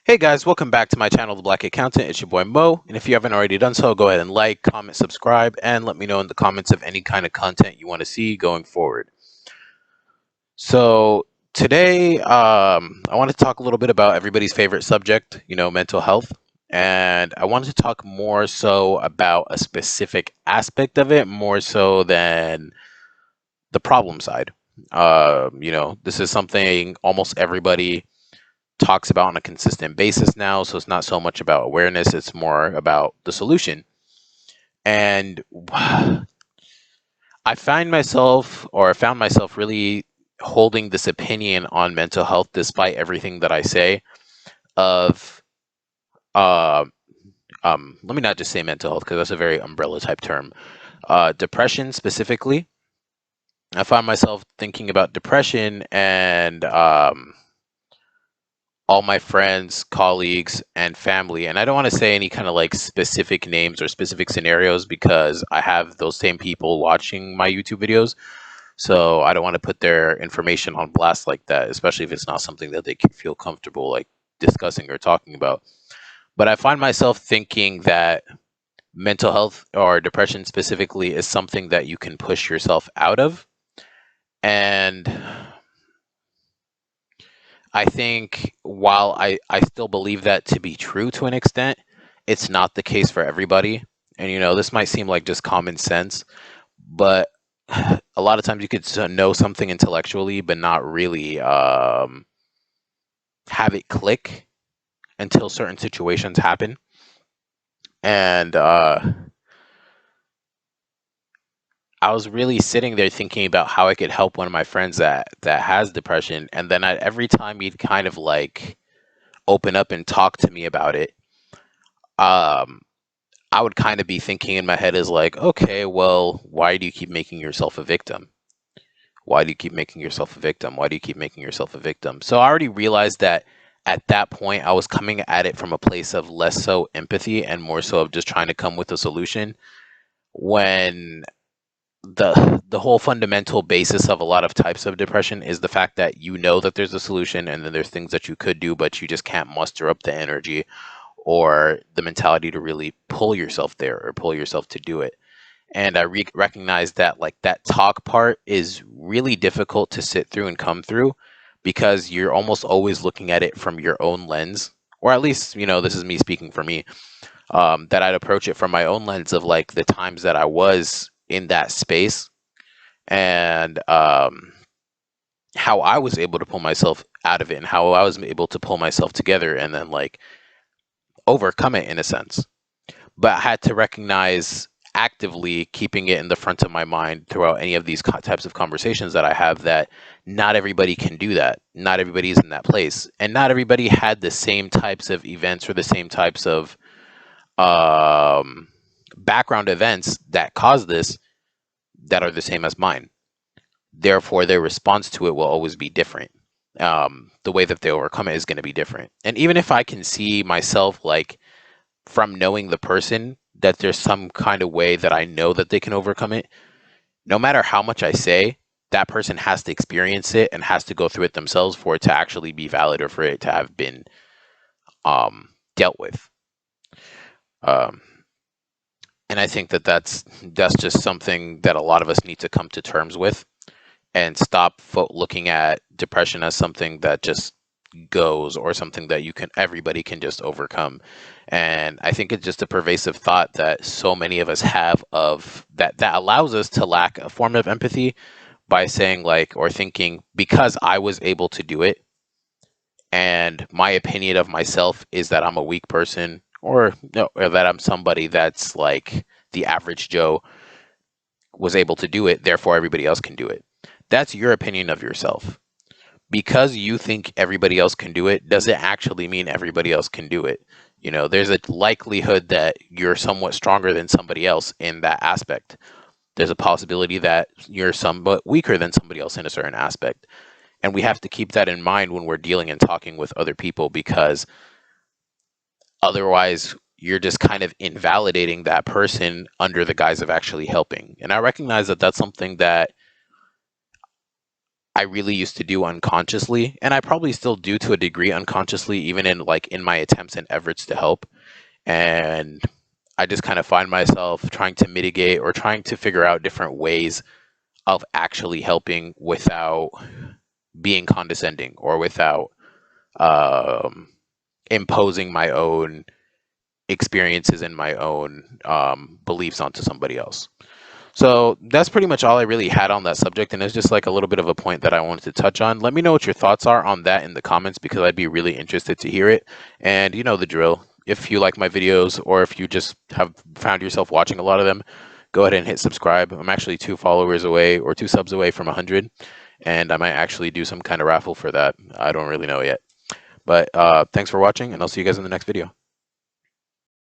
Hey guys, welcome back to my channel, The Black Accountant. It's your boy Mo, and if you haven't already done so, go ahead and like, comment, subscribe, and let me know in the comments of any kind of content you want to see going forward. So today, I want to talk a little bit about everybody's favorite subject, mental health. And I wanted to talk more so about a specific aspect of it, more so than the problem side. This is something almost everybody talks about on a consistent basis now. So it's not so much about awareness, it's more about the solution. And I found myself really holding this opinion on mental health despite everything that I say of, uh, let me not just say mental health because that's a very umbrella type term. Depression specifically. I find myself thinking about depression and all my friends, colleagues, and family. And I don't want to say any kind of like specific names or specific scenarios because I have those same people watching my YouTube videos. So I don't want to put their information on blast like that, especially if it's not something that they can feel comfortable like discussing or talking about. But I find myself thinking that mental health or depression specifically is something that you can push yourself out of. And I think while I still believe that to be true to an extent, it's not the case for everybody. And this might seem like just common sense, but a lot of times you could know something intellectually, but not really have it click until certain situations happen. And I was really sitting there thinking about how I could help one of my friends that has depression, and then every time he'd kind of like open up and talk to me about it, um, I would kind of be thinking in my head is like, okay, well, why do you keep making yourself a victim? Why do you keep making yourself a victim? Why do you keep making yourself a victim? So I already realized that at that point, I was coming at it from a place of less so empathy and more so of just trying to come with a solution when the whole fundamental basis of a lot of types of depression is the fact that you know that there's a solution and then there's things that you could do, but you just can't muster up the energy or the mentality to really pull yourself there or pull yourself to do it. And I recognize that like that talk part is really difficult to sit through and come through because you're almost always looking at it from your own lens, or at least this is me speaking for me. That I'd approach it from my own lens of like the times that I was in that space and how I was able to pull myself out of it and how I was able to pull myself together and then like overcome it in a sense. But I had to recognize actively keeping it in the front of my mind throughout any of these types of conversations that I have that not everybody can do that. Not everybody is in that place. And not everybody had the same types of events or the same types of um, background events that cause this that are the same as mine. Therefore, their response to it will always be different. The way that they overcome it is going to be different. And even if I can see myself like from knowing the person that there's some kind of way that I know that they can overcome it, no matter how much I say, that person has to experience it and has to go through it themselves for it to actually be valid or for it to have been dealt with. Um, and I think that that's just something that a lot of us need to come to terms with and stop looking at depression as something that just goes or something that everybody can just overcome. And I think it's just a pervasive thought that so many of us have of that allows us to lack a form of empathy by saying like or thinking because I was able to do it and my opinion of myself is that I'm a weak person or no or that I'm somebody that's like the average Joe was able to do it, therefore everybody else can do it. That's your opinion of yourself. Because you think everybody else can do it doesn't actually mean everybody else can do it. There's a likelihood that you're somewhat stronger than somebody else in that aspect. There's a possibility that you're somewhat weaker than somebody else in a certain aspect. And we have to keep that in mind when we're dealing and talking with other people because otherwise you're just kind of invalidating that person under the guise of actually helping. And I recognize that that's something that I really used to do unconsciously, and I probably still do to a degree unconsciously, even in like in my attempts and efforts to help. And I just kind of find myself trying to mitigate or trying to figure out different ways of actually helping without being condescending or without um, imposing my own experiences and my own beliefs onto somebody else. So that's pretty much all I really had on that subject, and it's just like a little bit of a point that I wanted to touch on. Let me know what your thoughts are on that in the comments because I'd be really interested to hear it. And you know the drill. If you like my videos or if you just have found yourself watching a lot of them, go ahead and hit subscribe. I'm actually 2 followers away or 2 subs away from 100, and I might actually do some kind of raffle for that. I don't really know yet. But thanks for watching, and I'll see you guys in the next video.